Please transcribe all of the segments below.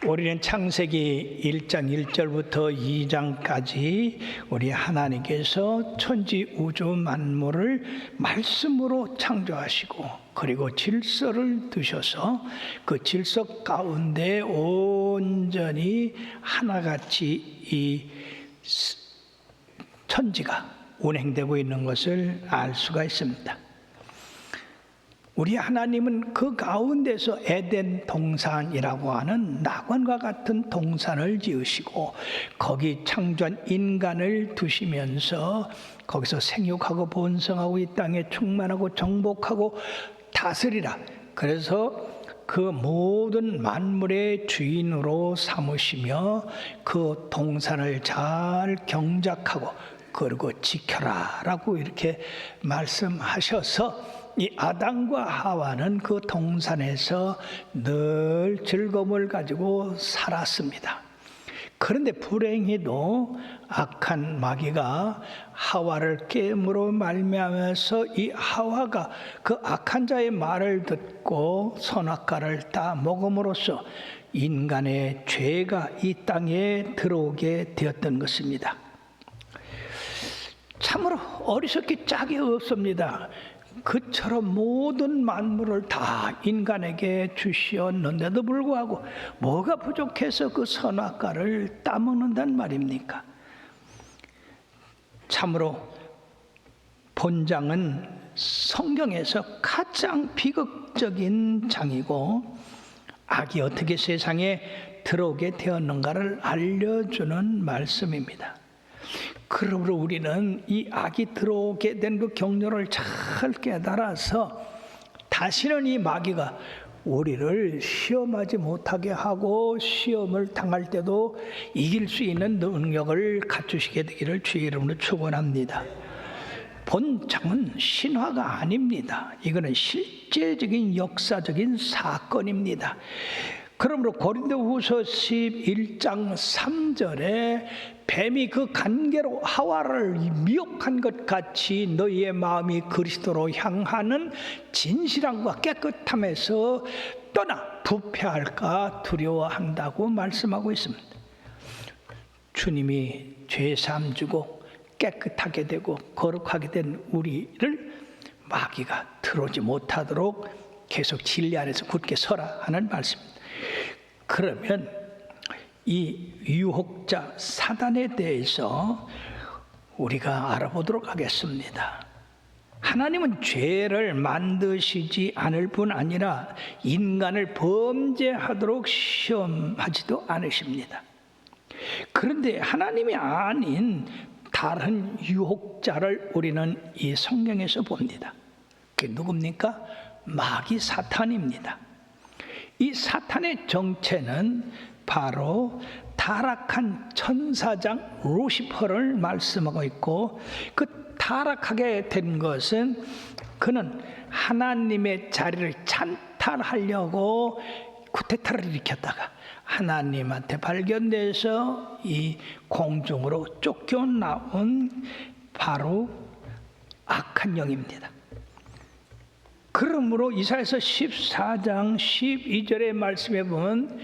우리는 창세기 1장 1절부터 2장까지 우리 하나님께서 천지 우주 만물을 말씀으로 창조하시고 그리고 질서를 두셔서 그 질서 가운데 온전히 하나같이 이 천지가 운행되고 있는 것을 알 수가 있습니다. 우리 하나님은 그 가운데서 에덴 동산이라고 하는 낙원과 같은 동산을 지으시고 거기 창조한 인간을 두시면서 거기서 생육하고 번성하고 이 땅에 충만하고 정복하고 다스리라. 그래서 그 모든 만물의 주인으로 삼으시며 그 동산을 잘 경작하고 그리고 지켜라 라고 이렇게 말씀하셔서 이 아담과 하와는 그 동산에서 늘 즐거움을 가지고 살았습니다. 그런데 불행히도 악한 마귀가 하와를 깨므로 말미암아서 이 하와가 그 악한 자의 말을 듣고 선악과를 따 먹음으로써 인간의 죄가 이 땅에 들어오게 되었던 것입니다. 참으로 어리석기 짝이 없습니다. 그처럼 모든 만물을 다 인간에게 주시었는데도 불구하고 뭐가 부족해서 그 선악과를 따먹는단 말입니까? 참으로 본장은 성경에서 가장 비극적인 장이고 악이 어떻게 세상에 들어오게 되었는가를 알려주는 말씀입니다. 그러므로 우리는 이 악이 들어오게 된 그 경로를 잘 깨달아서 다시는 이 마귀가 우리를 시험하지 못하게 하고 시험을 당할 때도 이길 수 있는 능력을 갖추시게 되기를 주의 이름으로 축원합니다. 본장은 신화가 아닙니다. 이거는 실제적인 역사적인 사건입니다. 그러므로 고린도후서 11장 3절에 뱀이 그 간계로 하와를 미혹한 것 같이 너희의 마음이 그리스도로 향하는 진실함과 깨끗함에서 떠나 부패할까 두려워한다고 말씀하고 있습니다. 주님이 죄 사함 주고 깨끗하게 되고 거룩하게 된 우리를 마귀가 들어오지 못하도록 계속 진리 안에서 굳게 서라 하는 말씀입니다. 그러면 이 유혹자 사단에 대해서 우리가 알아보도록 하겠습니다. 하나님은 죄를 만드시지 않을 뿐 아니라 인간을 범죄하도록 시험하지도 않으십니다. 그런데 하나님이 아닌 다른 유혹자를 우리는 이 성경에서 봅니다. 그게 누굽니까? 마귀 사탄입니다. 이 사탄의 정체는 바로 타락한 천사장 루시퍼를 말씀하고 있고 그 타락하게 된 것은 그는 하나님의 자리를 찬탈하려고 쿠데타를 일으켰다가 하나님한테 발견돼서 이 공중으로 쫓겨나온 바로 악한 영입니다. 그러므로 이사야서 14장 12절의 말씀에 보면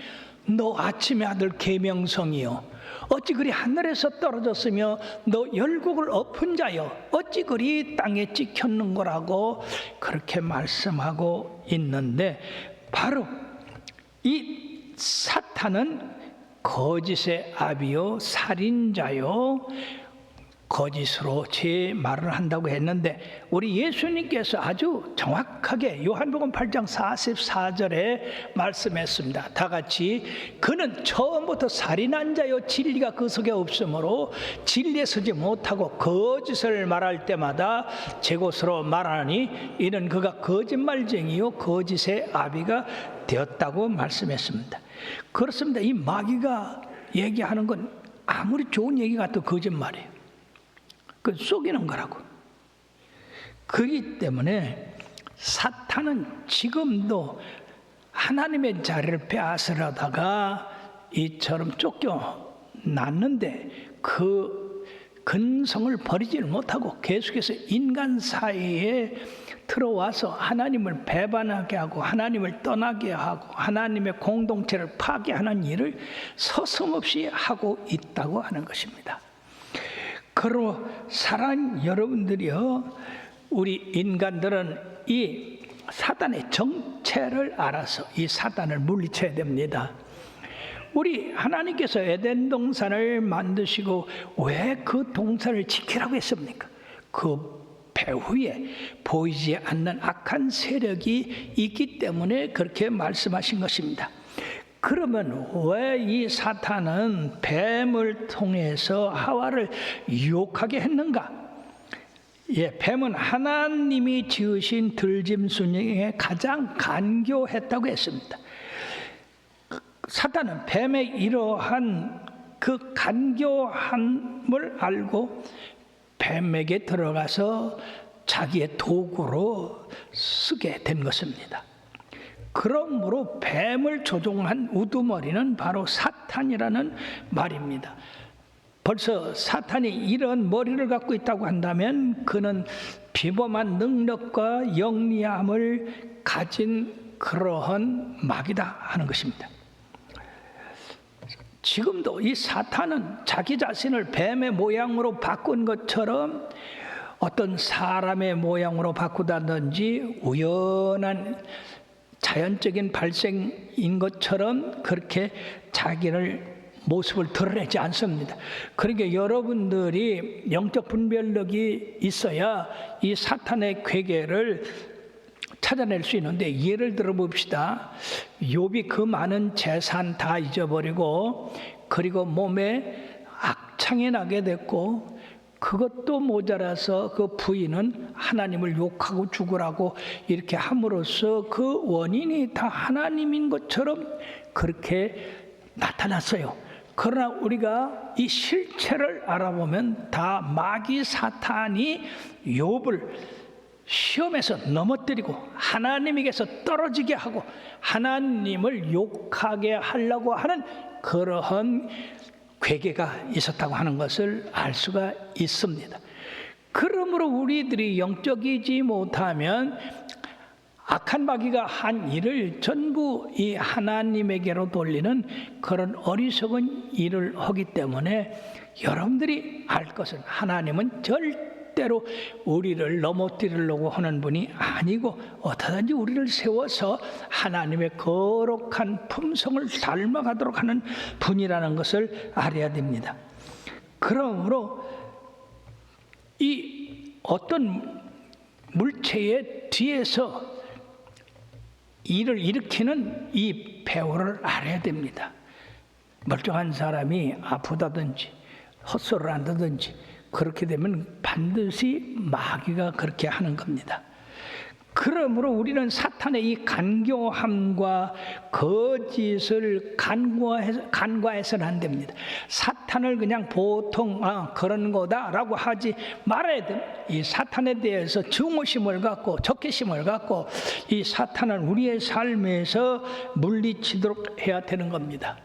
너 아침의 아들 계명성이여 어찌 그리 하늘에서 떨어졌으며 너 열국을 엎은 자여 어찌 그리 땅에 찍혔는 거라고 그렇게 말씀하고 있는데 바로 이 사탄은 거짓의 아비요 살인자요 거짓으로 제 말을 한다고 했는데 우리 예수님께서 아주 정확하게 요한복음 8장 44절에 말씀했습니다. 다 같이 그는 처음부터 살인한 자요 진리가 그 속에 없으므로 진리에 서지 못하고 거짓을 말할 때마다 제 것으로 말하니 이는 그가 거짓말쟁이요 거짓의 아비가 되었다고 말씀했습니다. 그렇습니다. 이 마귀가 얘기하는 건 아무리 좋은 얘기 같아도 거짓말이에요. 그 속이는 거라고. 그렇기 때문에 사탄은 지금도 하나님의 자리를 빼앗으려다가 이처럼 쫓겨났는데 그 근성을 버리지를 못하고 계속해서 인간 사이에 들어와서 하나님을 배반하게 하고 하나님을 떠나게 하고 하나님의 공동체를 파괴하는 일을 서슴없이 하고 있다고 하는 것입니다. 그러므로 사랑하는 여러분들이요, 우리 인간들은 이 사단의 정체를 알아서 이 사단을 물리쳐야 됩니다. 우리 하나님께서 에덴 동산을 만드시고 왜 그 동산을 지키라고 했습니까? 그 배후에 보이지 않는 악한 세력이 있기 때문에 그렇게 말씀하신 것입니다. 그러면 왜 이 사탄은 뱀을 통해서 하와를 유혹하게 했는가? 뱀은 하나님이 지으신 들짐승 중에 가장 간교했다고 했습니다. 사탄은 뱀의 이러한 그 간교함을 알고 뱀에게 들어가서 자기의 도구로 쓰게 된 것입니다. 그러므로 뱀을 조종한 우두머리는 바로 사탄이라는 말입니다. 벌써 사탄이 이런 머리를 갖고 있다고 한다면 그는 비범한 능력과 영리함을 가진 그러한 마귀다 하는 것입니다. 지금도 이 사탄은 자기 자신을 뱀의 모양으로 바꾼 것처럼 어떤 사람의 모양으로 바꾸다든지 우연한 자연적인 발생인 것처럼 그렇게 자기를 모습을 드러내지 않습니다. 그러니까 여러분들이 영적 분별력이 있어야 이 사탄의 괴계를 찾아낼 수 있는데, 예를 들어 봅시다. 욥이 그 많은 재산 다 잊어버리고 그리고 몸에 악창이 나게 됐고 그것도 모자라서 그 부인은 하나님을 욕하고 죽으라고 이렇게 함으로써 그 원인이 다 하나님인 것처럼 그렇게 나타났어요. 그러나 우리가 이 실체를 알아보면 다 마귀 사탄이 욥을 시험에서 넘어뜨리고 하나님에게서 떨어지게 하고 하나님을 욕하게 하려고 하는 그러한 괴계가 있었다고 하는 것을 알 수가 있습니다. 그러므로 우리들이 영적이지 못하면 악한 마귀가 한 일을 전부 이 하나님에게로 돌리는 그런 어리석은 일을 하기 때문에 여러분들이 알 것은 하나님은 절대로 우리를 넘어뜨리려고 하는 분이 아니고 어떠든지 우리를 세워서 하나님의 거룩한 품성을 닮아가도록 하는 분이라는 것을 알아야 됩니다. 그러므로 이 어떤 물체의 뒤에서 일을 일으키는 이 배후를 알아야 됩니다. 멀쩡한 사람이 아프다든지 헛소리를 한다든지 그렇게 되면 반드시 마귀가 그렇게 하는 겁니다. 그러므로 우리는 사탄의 이 간교함과 거짓을 간과해서는 안 됩니다. 사탄을 그냥 보통 그런 거다라고 하지 말아야 됩니다. 이 사탄에 대해서 증오심을 갖고 적개심을 갖고 이 사탄을 우리의 삶에서 물리치도록 해야 되는 겁니다.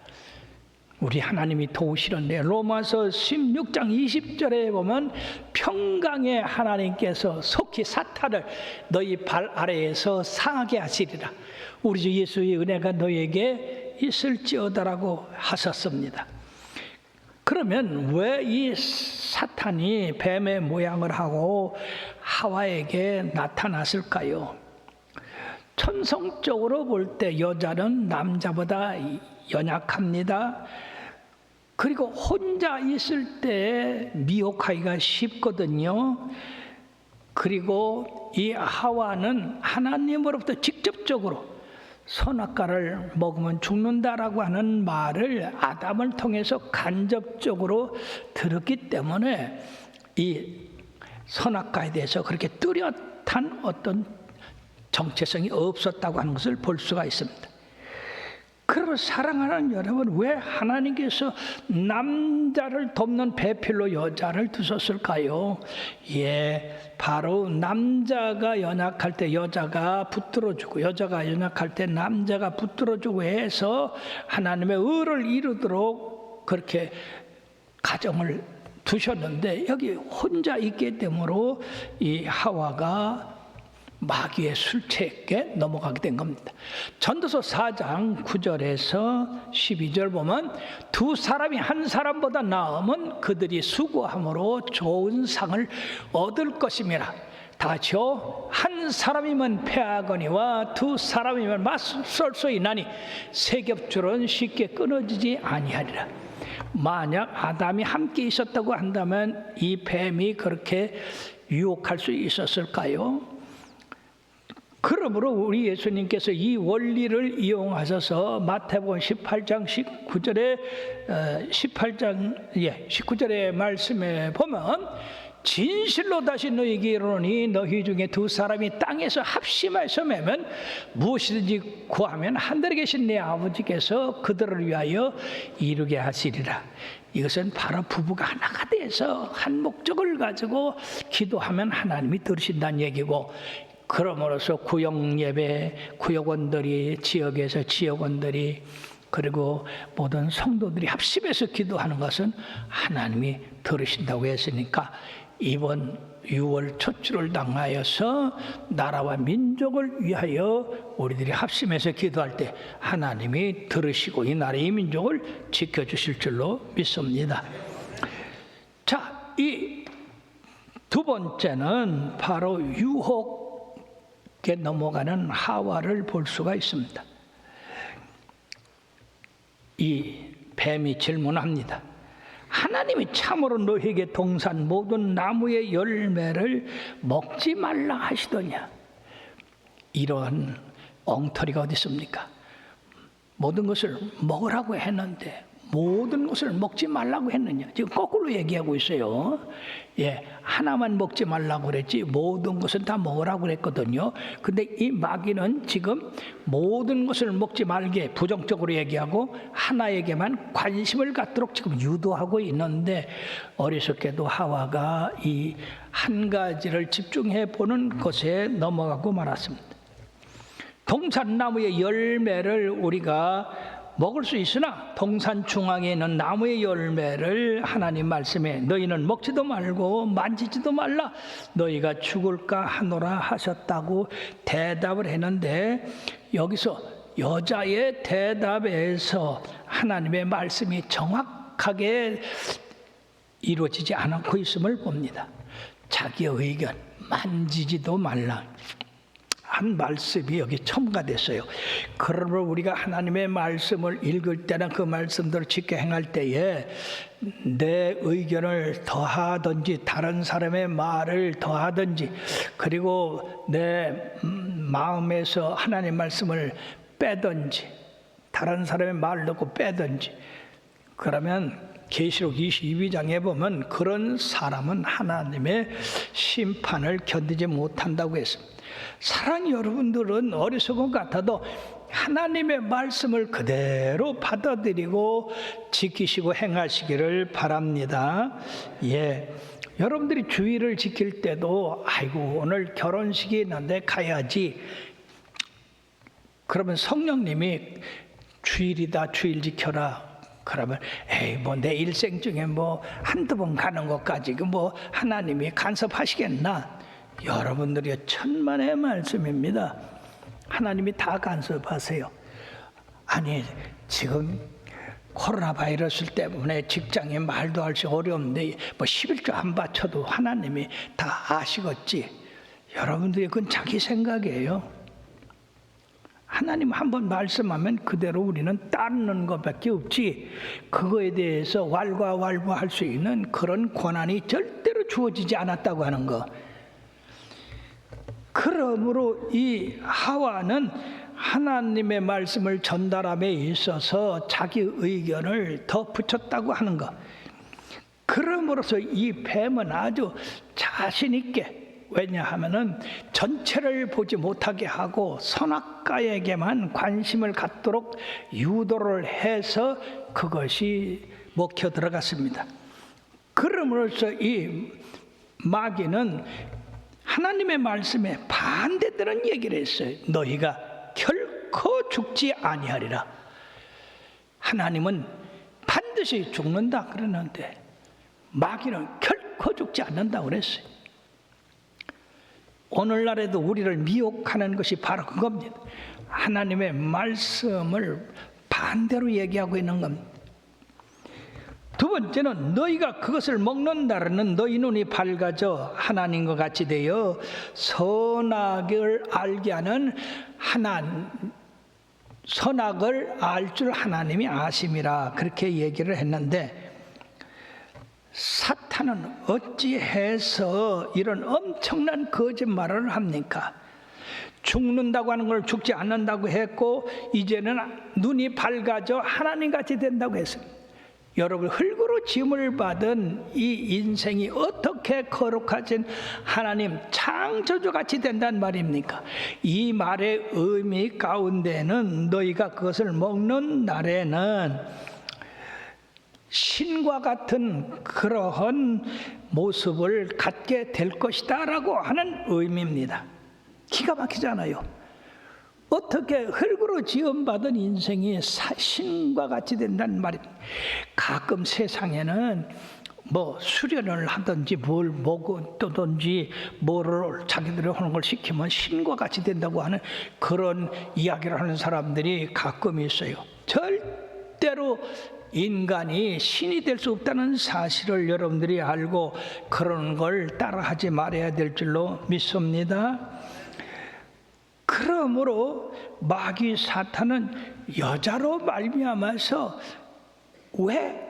우리 하나님이 도우시는데 로마서 16장 20절에 보면 평강의 하나님께서 속히 사탄을 너희 발 아래에서 상하게 하시리라. 우리 주 예수의 은혜가 너에게 있을지어다라고 하셨습니다. 그러면 왜 이 사탄이 뱀의 모양을 하고 하와에게 나타났을까요? 천성적으로 볼 때 여자는 남자보다 연약합니다. 그리고 혼자 있을 때 미혹하기가 쉽거든요. 그리고 이 하와는 하나님으로부터 직접적으로 선악과를 먹으면 죽는다라고 하는 말을 아담을 통해서 간접적으로 들었기 때문에 이 선악과에 대해서 그렇게 뚜렷한 어떤 정체성이 없었다고 하는 것을 볼 수가 있습니다. 그러면 사랑하는 여러분, 왜 하나님께서 남자를 돕는 배필로 여자를 두셨을까요? 바로 남자가 연약할 때 여자가 붙들어주고 여자가 연약할 때 남자가 붙들어주고 해서 하나님의 의를 이루도록 그렇게 가정을 두셨는데 여기 혼자 있기 때문에 이 하와가 마귀의 술책에 넘어가게 된 겁니다. 전도서 4장 9절에서 12절 보면 두 사람이 한 사람보다 나으면 그들이 수고함으로 좋은 상을 얻을 것임이라. 다 같이요. 한 사람이면 패하거니와 두 사람이면 맞설 수 있나니 세 겹줄은 쉽게 끊어지지 아니하리라. 만약 아담이 함께 있었다고 한다면 이 뱀이 그렇게 유혹할 수 있었을까요? 그러므로 우리 예수님께서 이 원리를 이용하셔서 마태복음 18장 19절의 말씀에 보면 진실로 다시 너희에게 이르노니 너희 중에 두 사람이 땅에서 합심하여서 매면 무엇이든지 구하면 하늘에 계신 내 아버지께서 그들을 위하여 이루게 하시리라. 이것은 바로 부부가 하나가 돼서 한 목적을 가지고 기도하면 하나님이 들으신다는 얘기고, 그러므로서 구역예배, 구역원들이 지역에서 지역원들이 그리고 모든 성도들이 합심해서 기도하는 것은 하나님이 들으신다고 했으니까 이번 6월 첫주를 당하여서 나라와 민족을 위하여 우리들이 합심해서 기도할 때 하나님이 들으시고 이 나라의 민족을 지켜주실 줄로 믿습니다. 자, 이 두 번째는 바로 유혹에 넘어가는 하와를 볼 수가 있습니다. 이 뱀이 질문합니다. 하나님이 참으로 너희에게 동산 모든 나무의 열매를 먹지 말라 하시더냐? 이러한 엉터리가 어디 있습니까? 모든 것을 먹으라고 했는데 모든 것을 먹지 말라고 했느냐? 지금 거꾸로 얘기하고 있어요. 하나만 먹지 말라고 그랬지 모든 것은 다 먹으라고 그랬거든요. 근데 이 마귀는 지금 모든 것을 먹지 말게 부정적으로 얘기하고 하나에게만 관심을 갖도록 지금 유도하고 있는데, 어리석게도 하와가 이 한 가지를 집중해 보는 것에 넘어가고 말았습니다. 동산나무의 열매를 우리가 먹을 수 있으나 동산 중앙에 있는 나무의 열매를 하나님 말씀에 너희는 먹지도 말고 만지지도 말라 너희가 죽을까 하노라 하셨다고 대답을 했는데, 여기서 여자의 대답에서 하나님의 말씀이 정확하게 이루어지지 않고 있음을 봅니다. 자기의 의견, 만지지도 말라 한 말씀이 여기 첨가됐어요. 그러므로 우리가 하나님의 말씀을 읽을 때나 그 말씀대로 지켜 행할 때에 내 의견을 더하든지 다른 사람의 말을 더하든지 그리고 내 마음에서 하나님의 말씀을 빼든지 다른 사람의 말을 넣고 빼든지, 그러면 계시록 22장에 보면 그런 사람은 하나님의 심판을 견디지 못한다고 했습니다. 사랑하는 여러분들은 어리석은 것 같아도 하나님의 말씀을 그대로 받아들이고 지키시고 행하시기를 바랍니다. 여러분들이 주의를 지킬 때도 아이고 오늘 결혼식이 있는데 가야지. 그러면 성령님이 주일이다 주일 지켜라. 그러면 내 일생 중에 한두 번 가는 것까지 하나님이 간섭하시겠나? 여러분들이 천만의 말씀입니다. 하나님이 다 간섭하세요. 아니 지금 코로나 바이러스 때문에 직장에 말도 할 수 어려운데 11조 안 바쳐도 하나님이 다 아시겠지. 여러분들이 그건 자기 생각이에요. 하나님 한번 말씀하면 그대로 우리는 따르는 것밖에 없지, 그거에 대해서 왈가왈부할 수 있는 그런 권한이 절대로 주어지지 않았다고 하는 거. 그러므로 이 하와는 하나님의 말씀을 전달함에 있어서 자기 의견을 더 붙였다고 하는 것. 그러므로서 이 뱀은 아주 자신 있게, 왜냐하면은 전체를 보지 못하게 하고 선악과에게만 관심을 갖도록 유도를 해서 그것이 먹혀 들어갔습니다. 그러므로서 이 마귀는 하나님의 말씀에 반대되는 얘기를 했어요. 너희가 결코 죽지 아니하리라. 하나님은 반드시 죽는다 그러는데 마귀는 결코 죽지 않는다고 그랬어요. 오늘날에도 우리를 미혹하는 것이 바로 그겁니다. 하나님의 말씀을 반대로 얘기하고 있는 겁니다. 두 번째는 너희가 그것을 먹는 날에는 너희 눈이 밝아져 하나님과 같이 되어 선악을 알게 하는 선악을 알 줄 하나님이 아심이라 그렇게 얘기를 했는데, 사탄은 어찌해서 이런 엄청난 거짓말을 합니까? 죽는다고 하는 걸 죽지 않는다고 했고 이제는 눈이 밝아져 하나님같이 된다고 했습니다. 여러분, 흙으로 지음을 받은 이 인생이 어떻게 거룩하신 하나님 창조주같이 된단 말입니까? 이 말의 의미 가운데는 너희가 그것을 먹는 날에는 신과 같은 그러한 모습을 갖게 될 것이다 라고 하는 의미입니다. 기가 막히잖아요. 어떻게 흙으로 지음받은 인생이 신과 같이 된다는 말입니다. 가끔 세상에는 뭐 수련을 하든지 뭘 먹든지 뭐를 자기들이 하는 걸 시키면 신과 같이 된다고 하는 그런 이야기를 하는 사람들이 가끔 있어요. 절대로 인간이 신이 될 수 없다는 사실을 여러분들이 알고 그런 걸 따라하지 말아야 될 줄로 믿습니다. 그러므로 마귀 사탄은 여자로 말미암아서 왜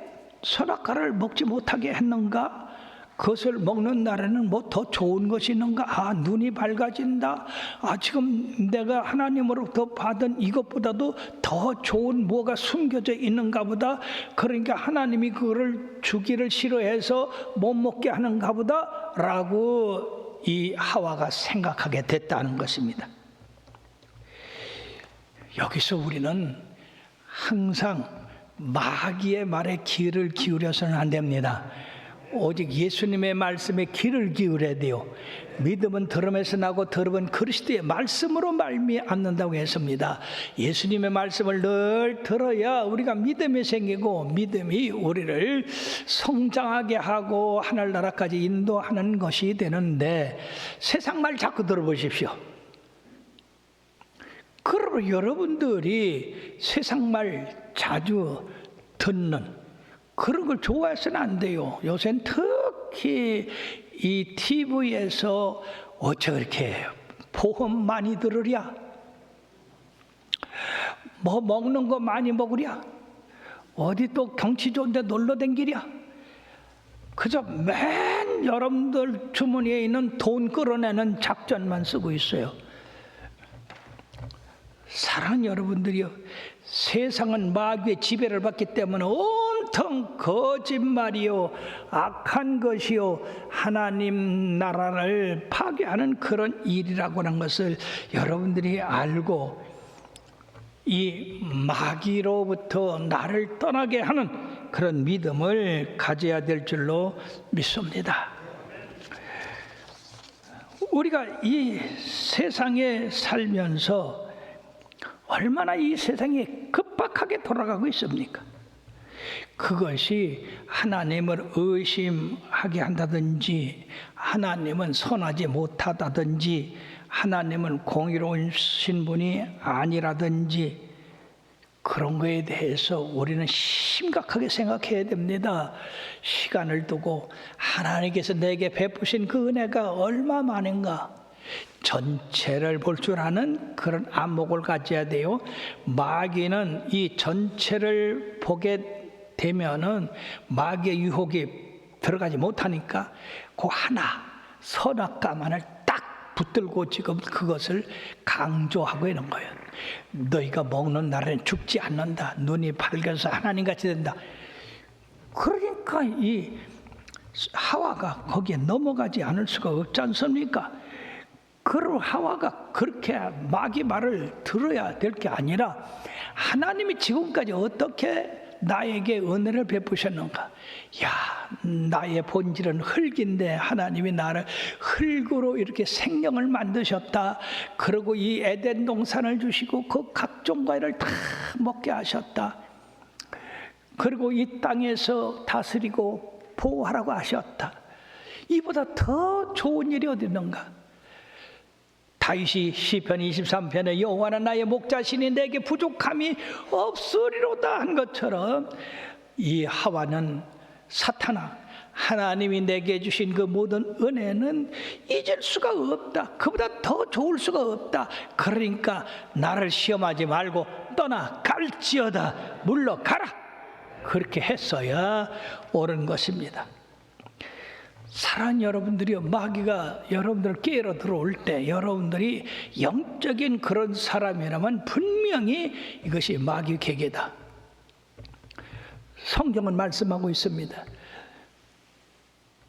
선악과를 먹지 못하게 했는가? 그것을 먹는 날에는 뭐 더 좋은 것이 있는가? 눈이 밝아진다. 지금 내가 하나님으로부터 받은 이것보다도 더 좋은 뭐가 숨겨져 있는가 보다. 그러니까 하나님이 그거를 주기를 싫어해서 못 먹게 하는가 보다 라고 이 하와가 생각하게 됐다는 것입니다. 여기서 우리는 항상 마귀의 말에 귀를 기울여서는 안 됩니다. 오직 예수님의 말씀에 귀를 기울여야 돼요. 믿음은 들음에서 나고 들음은 그리스도의 말씀으로 말미암는다고 했습니다. 예수님의 말씀을 늘 들어야 우리가 믿음이 생기고 믿음이 우리를 성장하게 하고 하늘나라까지 인도하는 것이 되는데, 세상 말 자꾸 들어보십시오. 그러므로 여러분들이 세상 말 자주 듣는 그런 걸 좋아해서는 안 돼요. 요새는 특히 이 TV에서 어째 그렇게 보험 많이 들으랴? 뭐 먹는 거 많이 먹으랴? 어디 또 경치 좋은데 놀러 댕기랴? 그저 맨 여러분들 주머니에 있는 돈 끌어내는 작전만 쓰고 있어요. 사랑하는 여러분들이요, 세상은 마귀의 지배를 받기 때문에 온통 거짓말이요, 악한 것이요, 하나님 나라를 파괴하는 그런 일이라고 하는 것을 여러분들이 알고 이 마귀로부터 나를 떠나게 하는 그런 믿음을 가져야 될 줄로 믿습니다. 우리가 이 세상에 살면서 얼마나 이 세상이 급박하게 돌아가고 있습니까? 그것이 하나님을 의심하게 한다든지, 하나님은 선하지 못하다든지, 하나님은 공의로우신 분이 아니라든지, 그런 거에 대해서 우리는 심각하게 생각해야 됩니다. 시간을 두고 하나님께서 내게 베푸신 그 은혜가 얼마 많은가? 전체를 볼 줄 아는 그런 안목을 가져야 돼요. 마귀는 이 전체를 보게 되면은 마귀의 유혹이 들어가지 못하니까 그 하나 선악과만을 딱 붙들고 지금 그것을 강조하고 있는 거예요. 너희가 먹는 날에는 죽지 않는다. 눈이 밝아서 하나님같이 된다. 그러니까 이 하와가 거기에 넘어가지 않을 수가 없지 않습니까? 그럼 하와가 그렇게 마귀 말을 들어야 될 게 아니라, 하나님이 지금까지 어떻게 나에게 은혜를 베푸셨는가? 나의 본질은 흙인데 하나님이 나를 흙으로 이렇게 생명을 만드셨다. 그리고 이 에덴 동산을 주시고 그 각종 과일을 다 먹게 하셨다. 그리고 이 땅에서 다스리고 보호하라고 하셨다. 이보다 더 좋은 일이 어디 있는가? 다윗이 시편 23편에 여호와는 나의 목자시니 내게 부족함이 없으리로다 한 것처럼 이 하와는 사탄아, 하나님이 내게 주신 그 모든 은혜는 잊을 수가 없다. 그보다 더 좋을 수가 없다. 그러니까 나를 시험하지 말고 떠나 갈지어다. 물러가라. 그렇게 했어야 옳은 것입니다. 사랑하는 여러분들이요, 마귀가 여러분들을 깨러 들어올 때 여러분들이 영적인 그런 사람이라면 분명히 이것이 마귀 계계다. 성경은 말씀하고 있습니다.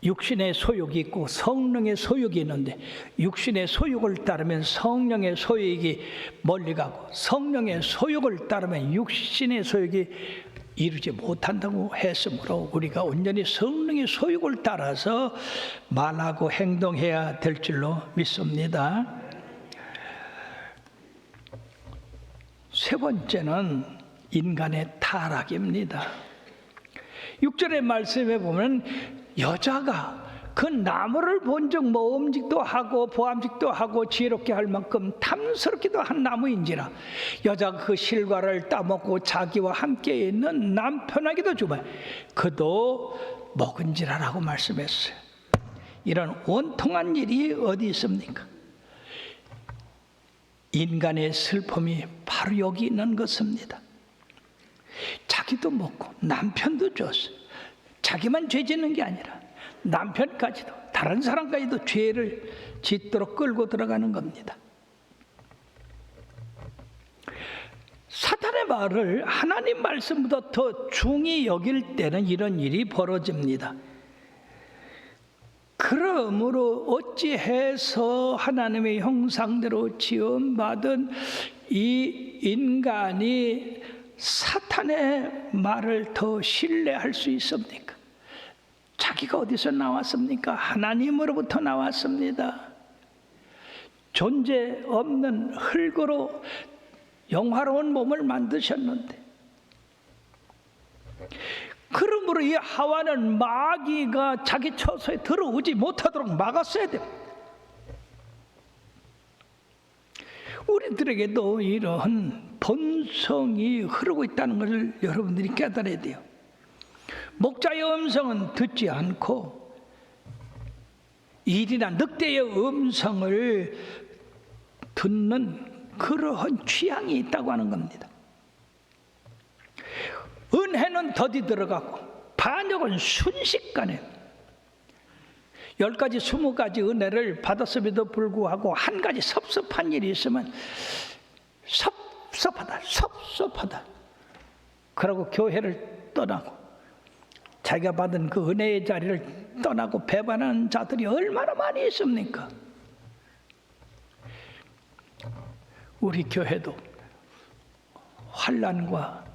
육신의 소욕이 있고 성령의 소욕이 있는데 육신의 소욕을 따르면 성령의 소욕이 멀리 가고 성령의 소욕을 따르면 육신의 소욕이 이루지 못한다고 했으므로 우리가 온전히 성령의 소욕을 따라서 말하고 행동해야 될 줄로 믿습니다. 세 번째는 인간의 타락입니다. 6절의 말씀에 보면 여자가 그 나무를 본 적 모험직도 하고 보암직도 하고 지혜롭게 할 만큼 탐스럽기도 한 나무인지라 여자가 그 실과를 따먹고 자기와 함께 있는 남편에게도 주면 그도 먹은지라라고 말씀했어요. 이런 원통한 일이 어디 있습니까? 인간의 슬픔이 바로 여기 있는 것입니다. 자기도 먹고 남편도 줬어요. 자기만 죄 짓는 게 아니라 남편까지도 다른 사람까지도 죄를 짓도록 끌고 들어가는 겁니다. 사탄의 말을 하나님 말씀보다 더 중히 여길 때는 이런 일이 벌어집니다. 그러므로 어찌해서 하나님의 형상대로 지음받은 이 인간이 사탄의 말을 더 신뢰할 수 있습니까? 자기가 어디서 나왔습니까? 하나님으로부터 나왔습니다. 존재 없는 흙으로 영화로운 몸을 만드셨는데 그러므로 이 하와는 마귀가 자기 처소에 들어오지 못하도록 막았어야 됩니다. 우리들에게도 이러한 본성이 흐르고 있다는 것을 여러분들이 깨달아야 돼요. 목자의 음성은 듣지 않고 일이나 늑대의 음성을 듣는 그러한 취향이 있다고 하는 겁니다. 은혜는 더디 들어가고 반역은 순식간에 10가지 20가지 은혜를 받았음에도 불구하고 한 가지 섭섭한 일이 있으면 섭섭하다 그러고 교회를 떠나고 자기가 받은 그 은혜의 자리를 떠나고 배반하는 자들이 얼마나 많이 있습니까? 우리 교회도 환난과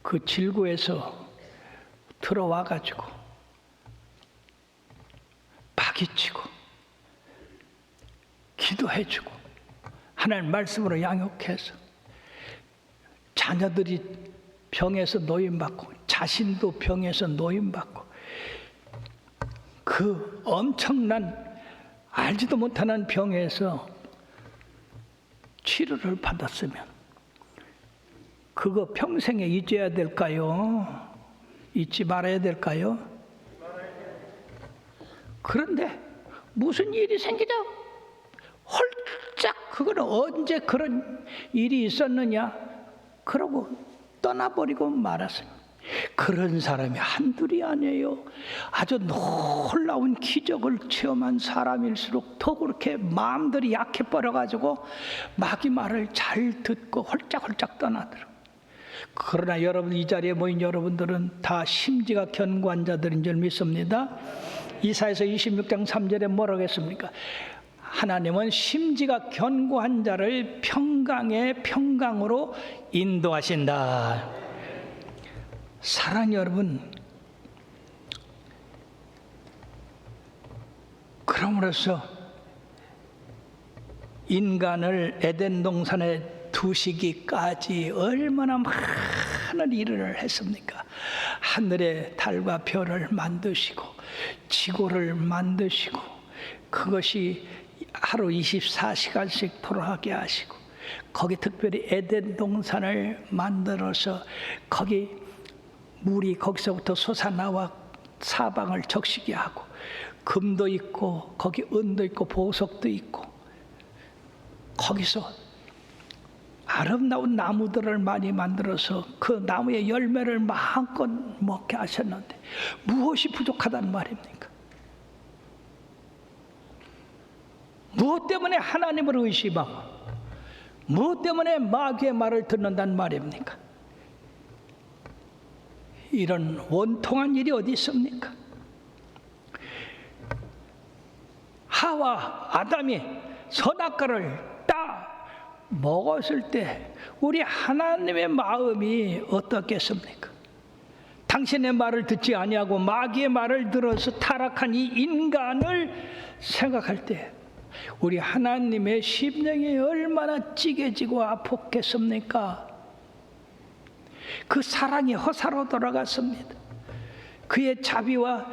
그 질고에서 들어와 가지고 파기치고 기도해주고 하나님 말씀으로 양육해서 자녀들이 병에서 노임받고 자신도 병에서 노임받고 그 엄청난 알지도 못하는 병에서 치료를 받았으면 그거 평생에 잊어야 될까요? 잊지 말아야 될까요? 그런데 무슨 일이 생기자 홀짝 그거는 언제 그런 일이 있었느냐 그러고 떠나버리고 말았어요. 그런 사람이 한둘이 아니에요. 아주 놀라운 기적을 체험한 사람일수록 더 그렇게 마음들이 약해 버려가지고 마귀 말을 잘 듣고 홀짝홀짝 떠나더라고요. 그러나 여러분 이 자리에 모인 여러분들은 다 심지가 견고한 자들인 줄 믿습니다. 이사야서 26장 3절에 뭐라고 했습니까? 하나님은 심지가 견고한 자를 평강의 평강으로 인도하신다. 사랑하는 여러분, 그럼으로써 인간을 에덴 동산에 두시기까지 얼마나 많은 일을 했습니까? 하늘의 달과 별을 만드시고 지구를 만드시고 그것이 하루 24시간씩 돌아가게 하시고, 거기 특별히 에덴 동산을 만들어서 거기 물이 거기서부터 솟아나와 사방을 적시게 하고, 금도 있고 거기 은도 있고 보석도 있고, 거기서 아름다운 나무들을 많이 만들어서 그 나무의 열매를 마음껏 먹게 하셨는데 무엇이 부족하단 말입니까? 무엇 때문에 하나님을 의심하고 무엇 때문에 마귀의 말을 듣는단 말입니까? 이런 원통한 일이 어디 있습니까? 하와 아담이 선악과를 딱 먹었을 때 우리 하나님의 마음이 어떻겠습니까? 당신의 말을 듣지 아니하고 마귀의 말을 들어서 타락한 이 인간을 생각할 때 우리 하나님의 심령이 얼마나 찌개지고 아팠겠습니까? 그 사랑이 허사로 돌아갔습니다. 그의 자비와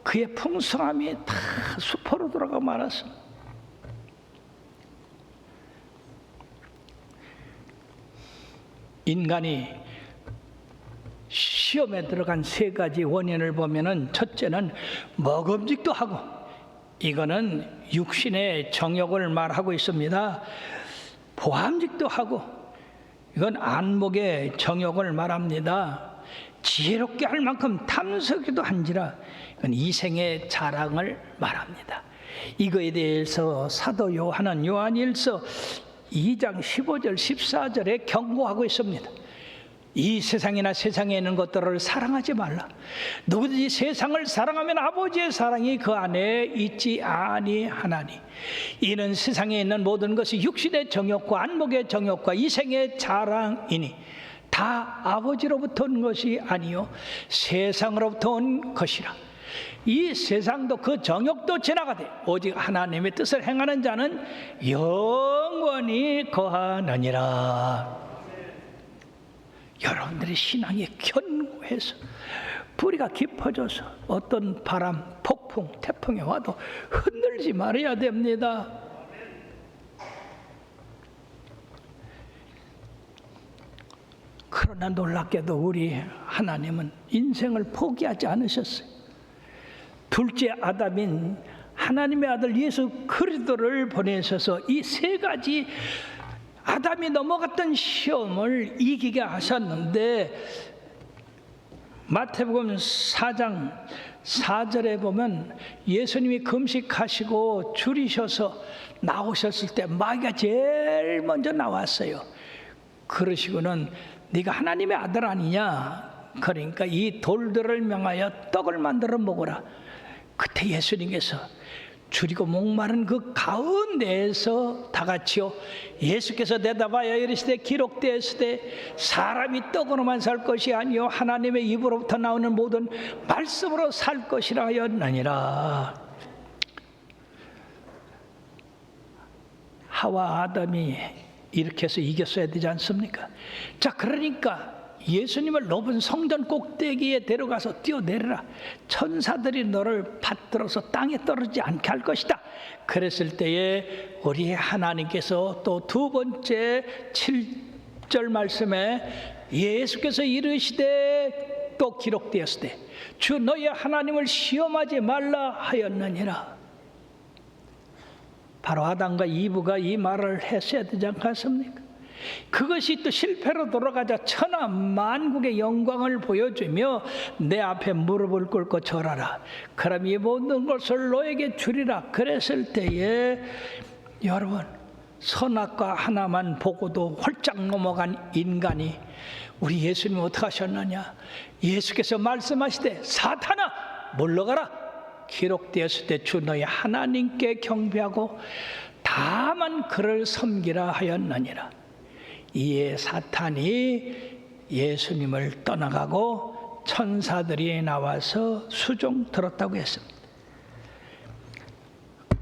그의 풍성함이 다 수포로 돌아가 말았습니다. 인간이 시험에 들어간 세 가지 원인을 보면은, 첫째는 먹음직도 하고, 이거는 육신의 정욕을 말하고 있습니다. 보암직도 하고, 이건 안목의 정욕을 말합니다. 지혜롭게 할 만큼 탐스럽기도 한지라, 이건 이생의 자랑을 말합니다. 이거에 대해서 사도 요한은 요한일서 2장 15절 14절에 경고하고 있습니다. 이 세상이나 세상에 있는 것들을 사랑하지 말라. 누구든지 세상을 사랑하면 아버지의 사랑이 그 안에 있지 아니하나니, 이는 세상에 있는 모든 것이 육신의 정욕과 안목의 정욕과 이생의 자랑이니 다 아버지로부터 온 것이 아니요 세상으로부터 온 것이라. 이 세상도 그 정욕도 지나가되 오직 하나님의 뜻을 행하는 자는 영원히 거하느니라. 여러분들의 신앙이 견고해서 뿌리가 깊어져서 어떤 바람, 폭풍, 태풍이 와도 흔들지 말아야 됩니다. 그러나 놀랍게도 우리 하나님은 인생을 포기하지 않으셨어요. 둘째 아담인 하나님의 아들 예수 그리스도를 보내셔서 이 세 가지 아담이 넘어갔던 시험을 이기게 하셨는데, 마태복음 4장 4절에 보면 예수님이 금식하시고 줄이셔서 나오셨을 때 마귀가 제일 먼저 나왔어요. 그러시고는 네가 하나님의 아들 아니냐, 그러니까 이 돌들을 명하여 떡을 만들어 먹어라. 그때 예수님께서 줄이고 목마른 그 가운데에서 다 같이요, 예수께서 대답하여 이르시되 기록되었으되 사람이 떡으로만 살 것이 아니요 하나님의 입으로부터 나오는 모든 말씀으로 살 것이라 하였느니라. 하와 아담이 이렇게 해서 이겼어야 되지 않습니까? 자, 그러니까 예수님을 높은 성전 꼭대기에 데려가서 뛰어내려라. 천사들이 너를 받들어서 땅에 떨어지지 않게 할 것이다. 그랬을 때에 우리 하나님께서 또 두 번째 7절 말씀에 예수께서 이르시되 또 기록되었을 때 주 너희 하나님을 시험하지 말라 하였느니라. 바로 아담과 이브가 이 말을 했어야 되지 않겠습니까? 그것이 또 실패로 돌아가자 천하 만국의 영광을 보여주며 내 앞에 무릎을 꿇고 절하라. 그럼 이 모든 것을 너에게 주리라. 그랬을 때에 여러분, 선악과 하나만 보고도 홀짝 넘어간 인간이 우리 예수님이 어떻게 하셨느냐? 예수께서 말씀하시되 사탄아 물러가라. 기록되었을 때 주 너희 하나님께 경배하고 다만 그를 섬기라 하였느니라. 이에 사탄이 예수님을 떠나가고 천사들이 나와서 수종 들었다고 했습니다.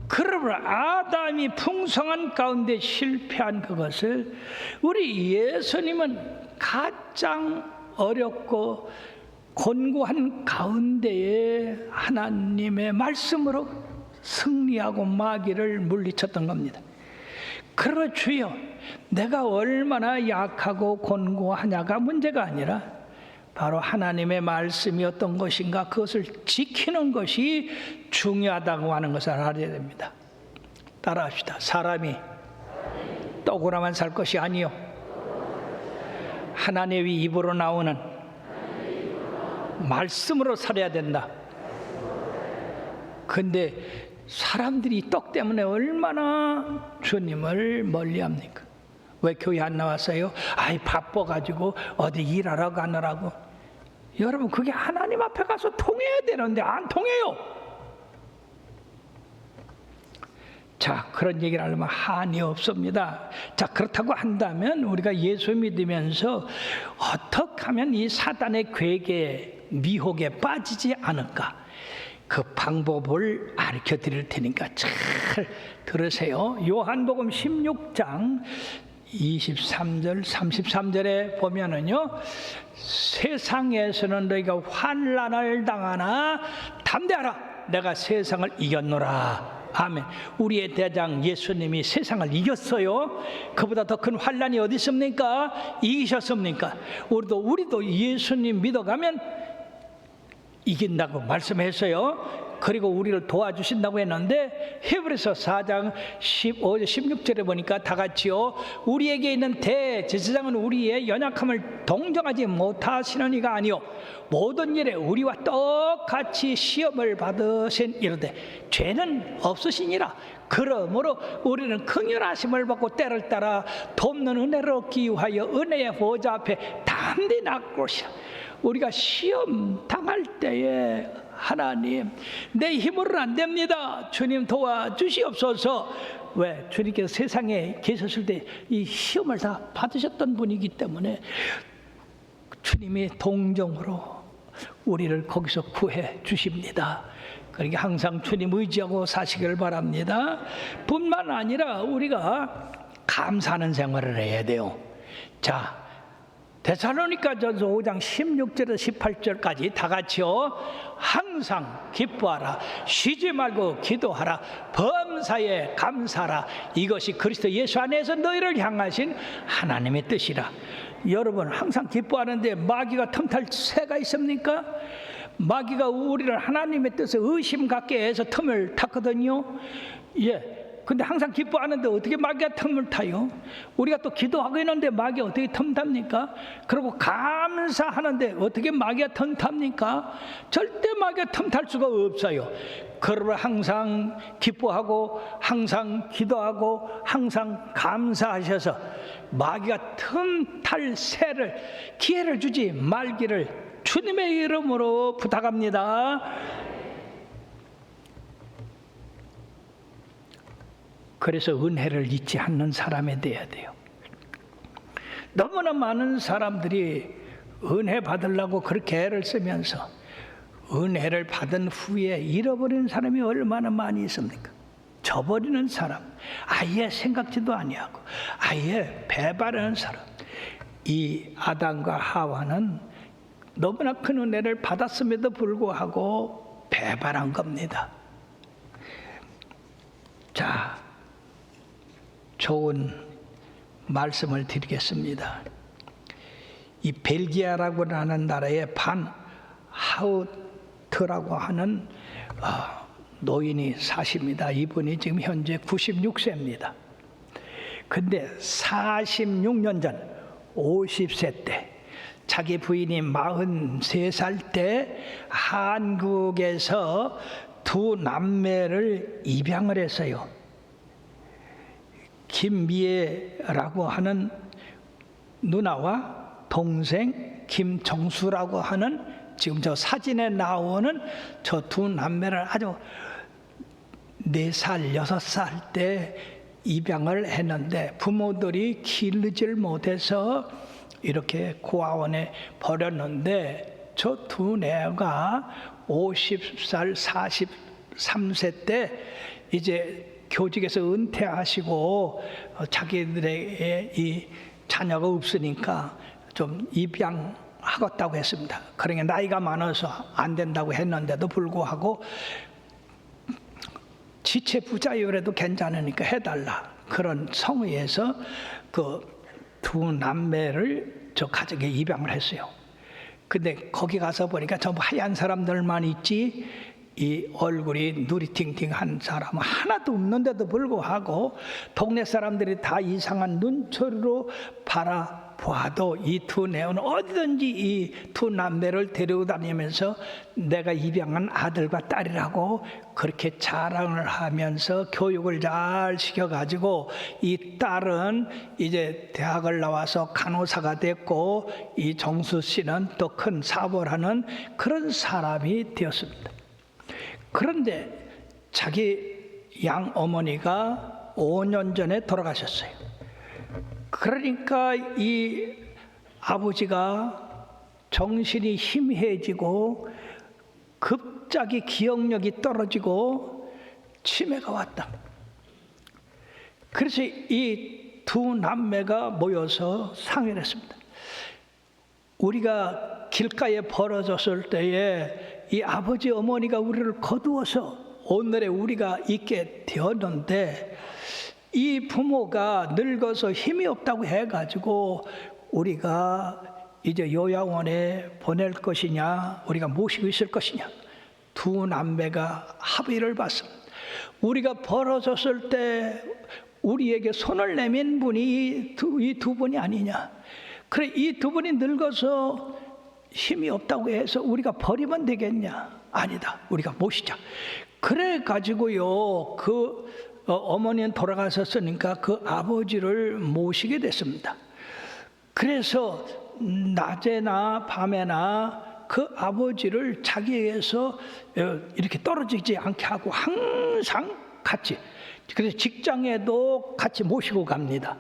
그러므로 아담이 풍성한 가운데 실패한 그것을 우리 예수님은 가장 어렵고 곤고한 가운데에 하나님의 말씀으로 승리하고 마귀를 물리쳤던 겁니다. 그러나 주여, 내가 얼마나 약하고 곤고하냐가 문제가 아니라 바로 하나님의 말씀이 어떤 것인가 그것을 지키는 것이 중요하다고 하는 것을 알아야 됩니다. 따라합시다. 사람이 떡으로만 살 것이 아니요 하나님의 입으로 나오는 말씀으로 살아야 된다. 근데 사람들이 떡 때문에 얼마나 주님을 멀리합니까? 왜 교회 안 나왔어요? 아이 바빠가지고 어디 일하러 가느라고. 여러분, 그게 하나님 앞에 가서 통해야 되는데 안 통해요. 자, 그런 얘기를 하려면 한이 없습니다. 자, 그렇다고 한다면 우리가 예수 믿으면서 어떻게 하면 이 사단의 괴계에 미혹에 빠지지 않을까? 그 방법을 가르쳐 드릴 테니까 잘 들으세요. 요한복음 16장 23절 33절에 보면은요, 세상에서는 너희가 환난을 당하나 담대하라, 내가 세상을 이겼노라. 아멘. 우리의 대장 예수님이 세상을 이겼어요. 그보다 더 큰 환난이 어디 있습니까? 이기셨습니까? 우리도 예수님 믿어가면 이긴다고 말씀했어요. 그리고 우리를 도와주신다고 했는데 히브리서 4장 15절 16절에 보니까 다 같이요, 우리에게 있는 대제사장은 우리의 연약함을 동정하지 못하시는 이가 아니요 모든 일에 우리와 똑같이 시험을 받으신 이르되 죄는 없으시니라. 그러므로 우리는 긍휼하심을 받고 때를 따라 돕는 은혜를 얻기 위하여 은혜의 보좌 앞에 담대히 나아가시라. 우리가 시험 당할 때에 하나님, 내 힘으로는 안 됩니다. 주님 도와주시옵소서. 왜? 주님께서 세상에 계셨을 때 이 시험을 다 받으셨던 분이기 때문에 주님이 동정으로 우리를 거기서 구해 주십니다. 그러니까 항상 주님 의지하고 사시기를 바랍니다. 뿐만 아니라 우리가 감사하는 생활을 해야 돼요. 자, 데살로니가전서 5장 16절에서 18절까지 다 같이요. 항상 기뻐하라, 쉬지 말고 기도하라, 범사에 감사하라. 이것이 그리스도 예수 안에서 너희를 향하신 하나님의 뜻이라. 여러분, 항상 기뻐하는데 마귀가 틈탈 새가 있습니까? 마귀가 우리를 하나님의 뜻에 의심 갖게 해서 틈을 탔거든요. 예. 근데 항상 기뻐하는데 어떻게 마귀가 틈을 타요? 우리가 또 기도하고 있는데 마귀가 어떻게 틈 탑니까? 그리고 감사하는데 어떻게 마귀가 틈 탑니까? 절대 마귀가 틈 탈 수가 없어요. 그러므로 항상 기뻐하고 항상 기도하고 항상 감사하셔서 마귀가 틈 탈 새를 기회를 주지 말기를 주님의 이름으로 부탁합니다. 그래서 은혜를 잊지 않는 사람이 돼야 돼요. 너무나 많은 사람들이 은혜 받으려고 그렇게 애를 쓰면서 은혜를 받은 후에 잃어버리는 사람이 얼마나 많이 있습니까? 저버리는 사람, 아예 생각지도 아니하고 아예 배반하는 사람. 이 아담과 하와는 너무나 큰 은혜를 받았음에도 불구하고 배반한 겁니다. 자, 좋은 말씀을 드리겠습니다. 이 벨기아라고 하는 나라에 반 하우트라고 하는 노인이 사십니다. 이분이 지금 현재 96세입니다. 근데 46년 전 50세 때 자기 부인이 43살 때 한국에서 두 남매를 입양을 했어요. 김미애라고 하는 누나와 동생 김정수라고 하는, 지금 저 사진에 나오는 저 두 남매를 아주 4살, 6살 때 입양을 했는데 부모들이 기르질 못해서 이렇게 고아원에 버렸는데 저 두 애가 50살, 43세 때 이제 교직에서 은퇴하시고 자기들의 이 자녀가 없으니까 좀 입양하겠다고 했습니다. 그러니까 나이가 많아서 안 된다고 했는데도 불구하고 지체 부자여라도 괜찮으니까 해달라. 그런 성의에서 그 두 남매를 저 가족에 입양을 했어요. 근데 거기 가서 보니까 전부 하얀 사람들만 있지 이 얼굴이 누리팅팅한 사람은 하나도 없는데도 불구하고 동네 사람들이 다 이상한 눈초리로 바라보아도 이 두 내어는 어디든지 이 두 남매를 데리고 다니면서 내가 입양한 아들과 딸이라고 그렇게 자랑을 하면서 교육을 잘 시켜가지고 이 딸은 이제 대학을 나와서 간호사가 됐고 이 정수 씨는 또 큰 사업을 하는 그런 사람이 되었습니다. 그런데 자기 양 어머니가 5년 전에 돌아가셨어요. 그러니까 이 아버지가 정신이 희미해지고 갑자기 기억력이 떨어지고 치매가 왔다. 그래서 이 두 남매가 모여서 상의를 했습니다. 우리가 길가에 벌어졌을 때에 이 아버지 어머니가 우리를 거두어서 오늘의 우리가 있게 되었는데 이 부모가 늙어서 힘이 없다고 해가지고 우리가 이제 요양원에 보낼 것이냐 우리가 모시고 있을 것이냐 두 남매가 합의를 받습니다. 우리가 벌어졌을 때 우리에게 손을 내민 분이 이 두 분이 아니냐. 그래 이 두 분이 늙어서 힘이 없다고 해서 우리가 버리면 되겠냐? 아니다. 우리가 모시자. 그래 가지고요. 어머니는 돌아가셨으니까 그 아버지를 모시게 됐습니다. 그래서 낮에나 밤에나 그 아버지를 자기에게서 이렇게 떨어지지 않게 하고 항상 같이. 그래서 직장에도 같이 모시고 갑니다.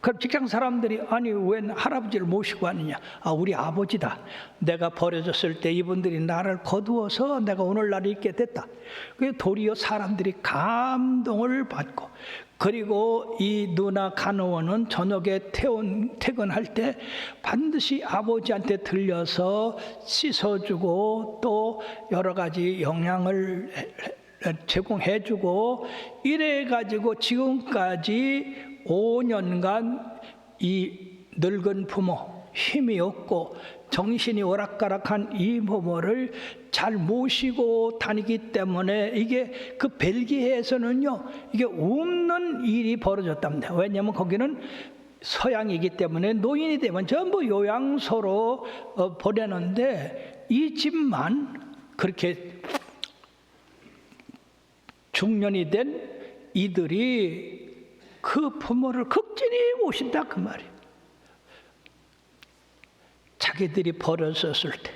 그럼 직장 사람들이 아니 웬 할아버지를 모시고 하느냐. 아 우리 아버지다. 내가 버려졌을 때 이분들이 나를 거두어서 내가 오늘날 있게 됐다. 그래서 도리어 사람들이 감동을 받고 그리고 이 누나 간호원은 저녁에 퇴근할 때 반드시 아버지한테 들려서 씻어주고 또 여러 가지 영양을 제공해주고 이래가지고 지금까지 5년간 이 늙은 부모 힘이 없고 정신이 오락가락한 이 부모를 잘 모시고 다니기 때문에 이게 그 벨기에에서는요 이게 없는 일이 벌어졌답니다. 왜냐하면 거기는 서양이기 때문에 노인이 되면 전부 요양소로 보내는데 이 집만 그렇게 중년이 된 이들이 그 부모를 극진히 모신다 그 말이에요. 자기들이 버려졌을 때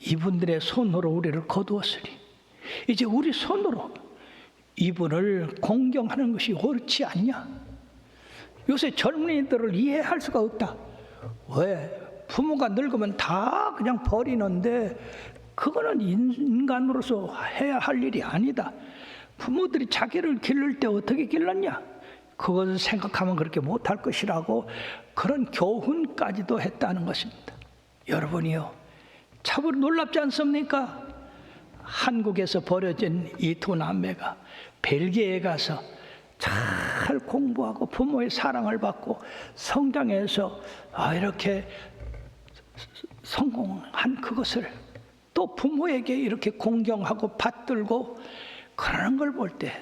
이분들의 손으로 우리를 거두었으니 이제 우리 손으로 이분을 공경하는 것이 옳지 않냐. 요새 젊은이들을 이해할 수가 없다. 왜? 부모가 늙으면 다 그냥 버리는데 그거는 인간으로서 해야 할 일이 아니다. 부모들이 자기를 기를 때 어떻게 길렀냐? 그것을 생각하면 그렇게 못할 것이라고 그런 교훈까지도 했다는 것입니다. 여러분이요, 참으로 놀랍지 않습니까? 한국에서 버려진 이 두 남매가 벨기에에 가서 잘 공부하고 부모의 사랑을 받고 성장해서 이렇게 성공한 그것을 또 부모에게 이렇게 공경하고 받들고 그러는 걸 볼 때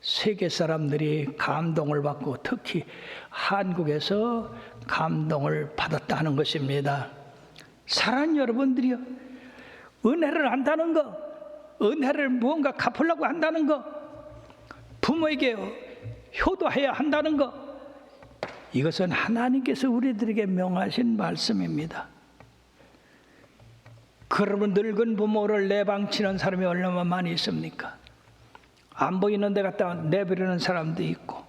세계 사람들이 감동을 받고 특히 한국에서 감동을 받았다는 것입니다. 사랑하는 여러분들이요, 은혜를 한다는 거, 은혜를 무언가 갚으려고 한다는 거, 부모에게 효도해야 한다는 거, 이것은 하나님께서 우리들에게 명하신 말씀입니다. 그러면 늙은 부모를 내방치는 사람이 얼마나 많이 있습니까? 안 보이는 데 갖다 내버리는 사람도 있고.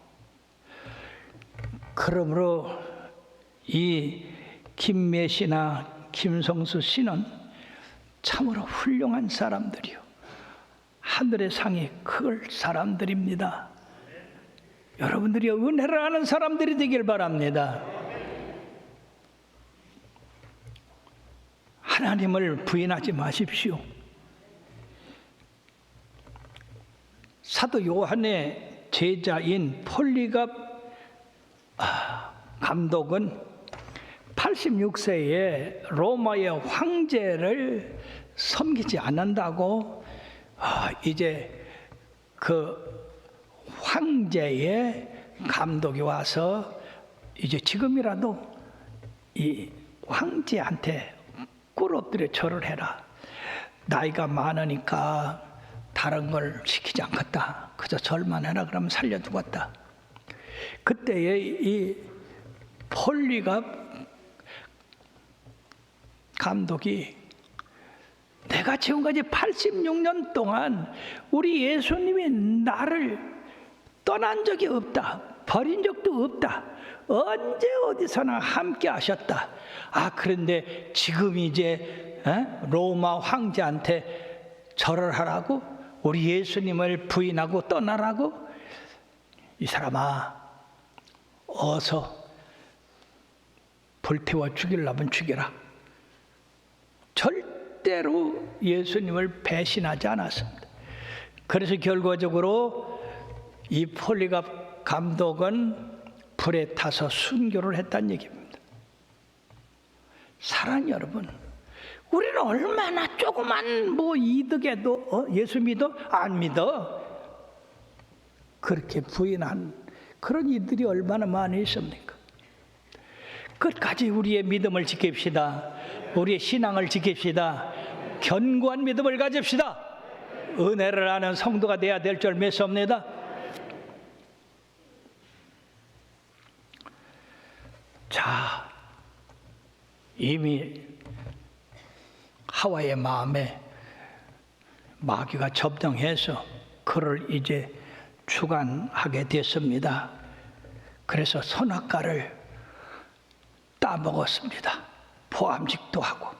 그러므로 이 김매 씨나 김성수 씨는 참으로 훌륭한 사람들이요, 하늘의 상이 클 사람들입니다. 여러분들이 은혜를 아는 사람들이 되길 바랍니다. 하나님을 부인하지 마십시오. 사도 요한의 제자인 폴리갑 감독은 86세에 로마의 황제를 섬기지 않는다고 이제 그 황제의 감독이 와서 이제 지금이라도 이 황제한테 꿇 엎드려 절을 해라. 나이가 많으니까 다른 걸 시키지 않겠다. 그저 절만 해라. 그러면 살려두겠다. 그때에 이 폴리갑 감독이 내가 지금까지 86년 동안 우리 예수님이 나를 떠난 적이 없다. 버린 적도 없다. 언제 어디서나 함께 하셨다. 그런데 지금 이제 로마 황제한테 절을 하라고? 우리 예수님을 부인하고 떠나라고? 이 사람아, 어서 불태워 죽이려면 죽여라. 절대로 예수님을 배신하지 않았습니다. 그래서 결과적으로 이 폴리갑 감독은 불에 타서 순교를 했다는 얘기입니다. 사랑하는 여러분, 우리는 얼마나 조그만 이득에도 예수 믿어? 안 믿어? 그렇게 부인한 그런 이들이 얼마나 많이 있습니까? 끝까지 우리의 믿음을 지킵시다. 우리의 신앙을 지킵시다. 견고한 믿음을 가집시다. 은혜를 아는 성도가 되어야 될 줄 믿습니다. 자, 이미 하와의 마음에 마귀가 접등해서 그를 이제 주관하게 됐습니다. 그래서 선악과를 따먹었습니다. 포함직도 하고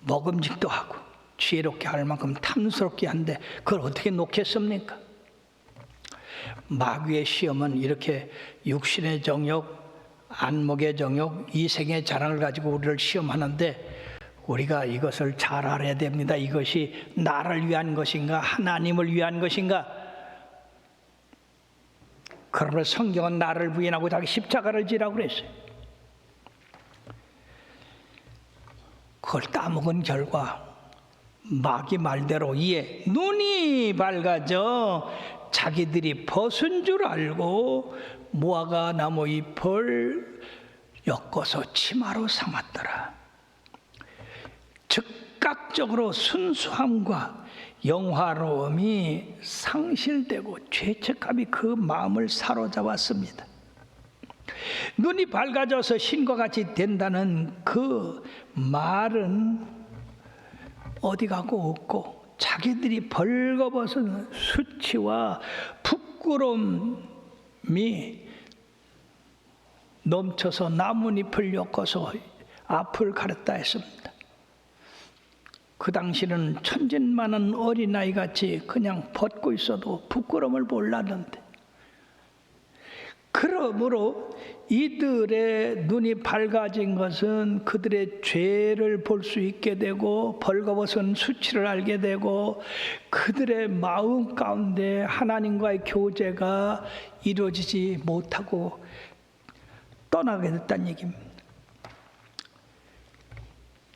먹음직도 하고 지혜롭게 할 만큼 탐스럽게 한데 그걸 어떻게 놓겠습니까? 마귀의 시험은 이렇게 육신의 정욕, 안목의 정욕, 이생의 자랑을 가지고 우리를 시험하는데 우리가 이것을 잘 알아야 됩니다. 이것이 나를 위한 것인가 하나님을 위한 것인가? 그러나 성경은 나를 부인하고 자기 십자가를 지라고 그랬어요. 그걸 따먹은 결과 마귀 말대로 이에 눈이 밝아져 자기들이 벗은 줄 알고 무화과 나무 잎을 엮어서 치마로 삼았더라. 즉각적으로 순수함과 영화로움이 상실되고 죄책감이 그 마음을 사로잡았습니다. 눈이 밝아져서 신과 같이 된다는 그 말은 어디 가고 없고 자기들이 벌거벗은 수치와 부끄러움이 넘쳐서 나뭇잎을 엮어서 앞을 가렸다 했습니다. 그 당시는 천진만한 어린아이같이 그냥 벗고 있어도 부끄러움을 몰랐는데 그러므로 이들의 눈이 밝아진 것은 그들의 죄를 볼 수 있게 되고 벌거벗은 수치를 알게 되고 그들의 마음 가운데 하나님과의 교제가 이루어지지 못하고 떠나게 됐다는 얘기입니다.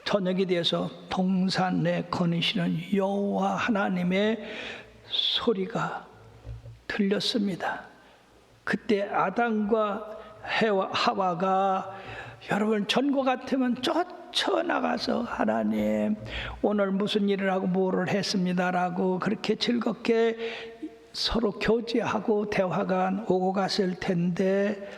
저녁이 되어서 동산에 거니시는 여호와 하나님의 소리가 들렸습니다. 그때 아담과 하와가 여러분 전과 같으면 쫓아나가서 하나님 오늘 무슨 일을 하고 뭐를 했습니다라고 그렇게 즐겁게 서로 교제하고 대화가 오고 갔을 텐데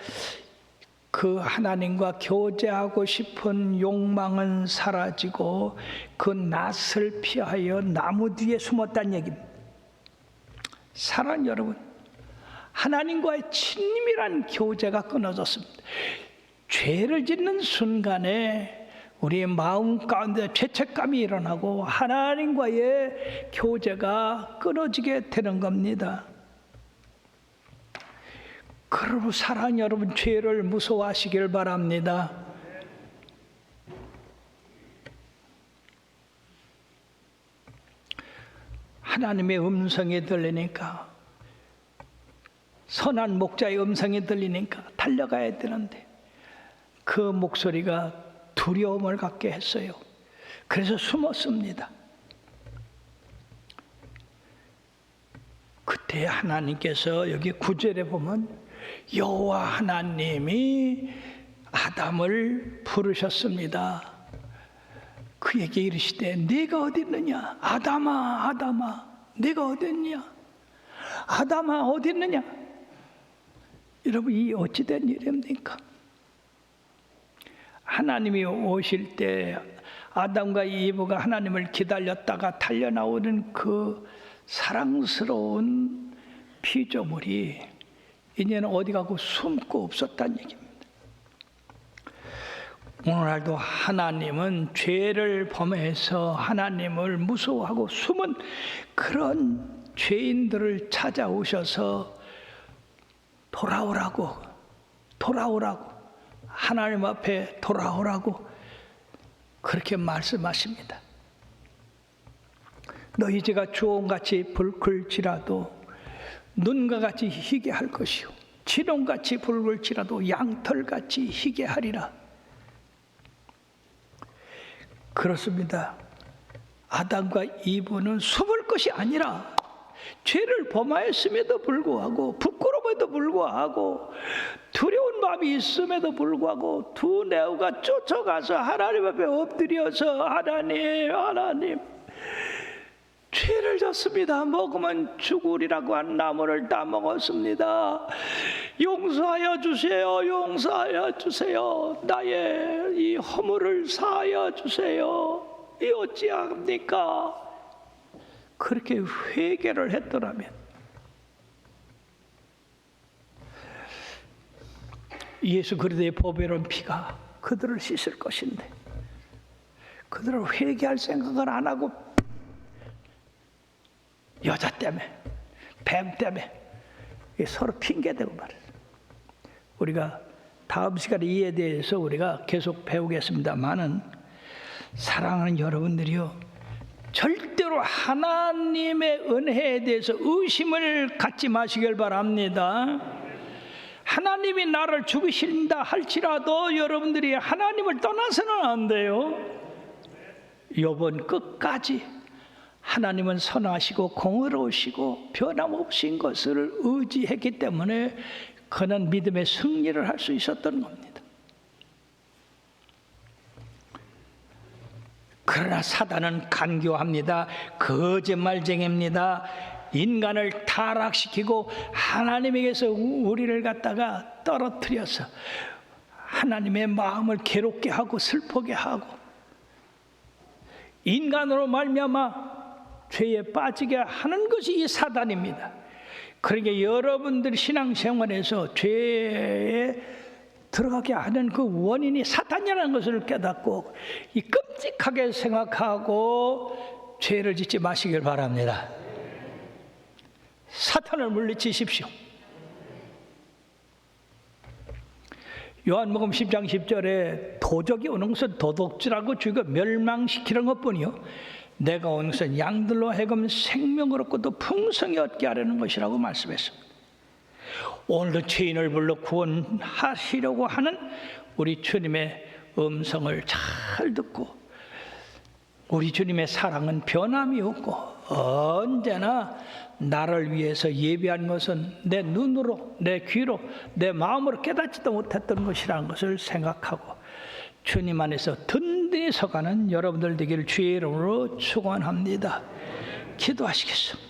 그 하나님과 교제하고 싶은 욕망은 사라지고 그 낯을 피하여 나무 뒤에 숨었다는 얘기입니다. 사랑하는 여러분, 하나님과의 친밀한 교제가 끊어졌습니다. 죄를 짓는 순간에 우리의 마음 가운데 죄책감이 일어나고 하나님과의 교제가 끊어지게 되는 겁니다. 그러므로 사랑하는 여러분, 죄를 무서워하시길 바랍니다. 하나님의 음성이 들리니까 선한 목자의 음성이 들리니까 달려가야 되는데 그 목소리가 두려움을 갖게 했어요. 그래서 숨었습니다. 그때 하나님께서 여기 9절에 보면 여호와 하나님이 아담을 부르셨습니다. 그에게 이르시되 네가 어디 있느냐? 아담아 아담아 네가 어디 있느냐? 아담아 어디 있느냐? 여러분 이 어찌된 일입니까? 하나님이 오실 때 아담과 이브가 하나님을 기다렸다가 달려나오는 그 사랑스러운 피조물이 이제는 어디 가고 숨고 없었다는 얘기입니다. 오늘날도 하나님은 죄를 범해서 하나님을 무서워하고 숨은 그런 죄인들을 찾아오셔서 돌아오라고 하나님 앞에 돌아오라고 그렇게 말씀하십니다. 너희 죄가 주홍같이 붉을지라도 눈과 같이 희게 할 것이요 진홍같이 붉을지라도 양털같이 희게 하리라. 그렇습니다. 아담과 이브는 숨을 것이 아니라 죄를 범하였음에도 불구하고 부끄러움에도 불구하고 두려운 마음이 있음에도 불구하고 두 내우가 쫓아가서 하나님 앞에 엎드려서 하나님 죄를 졌습니다. 먹으면 죽으리라고 한 나무를 따먹었습니다. 용서하여 주세요. 나의 이 허물을 사하여 주세요. 이 어찌합니까? 그렇게 회개를 했더라면 예수 그리스도의 보배로운 피가 그들을 씻을 것인데 그들을 회개할 생각을 안 하고 여자 때문에 뱀 때문에 서로 핑계대고 말이에요. 우리가 다음 시간에 이에 대해서 우리가 계속 배우겠습니다만은 사랑하는 여러분들이요, 절대로 하나님의 은혜에 대해서 의심을 갖지 마시길 바랍니다. 하나님이 나를 죽이신다 할지라도 여러분들이 하나님을 떠나서는 안 돼요. 욥은 끝까지 하나님은 선하시고 공의로우시고 변함없인 것을 의지했기 때문에 그는 믿음의 승리를 할 수 있었던 겁니다. 그러나 사단은 간교합니다. 거짓말쟁이입니다. 인간을 타락시키고 하나님에게서 우리를 갖다가 떨어뜨려서 하나님의 마음을 괴롭게 하고 슬프게 하고 인간으로 말미암아 죄에 빠지게 하는 것이 이 사단입니다. 그러니까 여러분들 신앙생활에서 죄에 들어가게 하는 그 원인이 사탄이라는 것을 깨닫고 이 끔찍하게 생각하고 죄를 짓지 마시길 바랍니다. 사탄을 물리치십시오. 요한복음 10장 10절에 도적이 오는 것은 도둑질하고 죽여 멸망시키는 것뿐이요 내가 온 것은 양들로 하여금 생명을 얻고 또 풍성히 얻게 하려는 것이라고 말씀했습니다. 오늘도 죄인을 불러 구원하시려고 하는 우리 주님의 음성을 잘 듣고 우리 주님의 사랑은 변함이 없고 언제나 나를 위해서 예비한 것은 내 눈으로 내 귀로 내 마음으로 깨닫지도 못했던 것이라는 것을 생각하고 주님 안에서 든든히 서가는 여러분들 되기를 주의 이름으로 축원합니다. 기도하시겠습니다.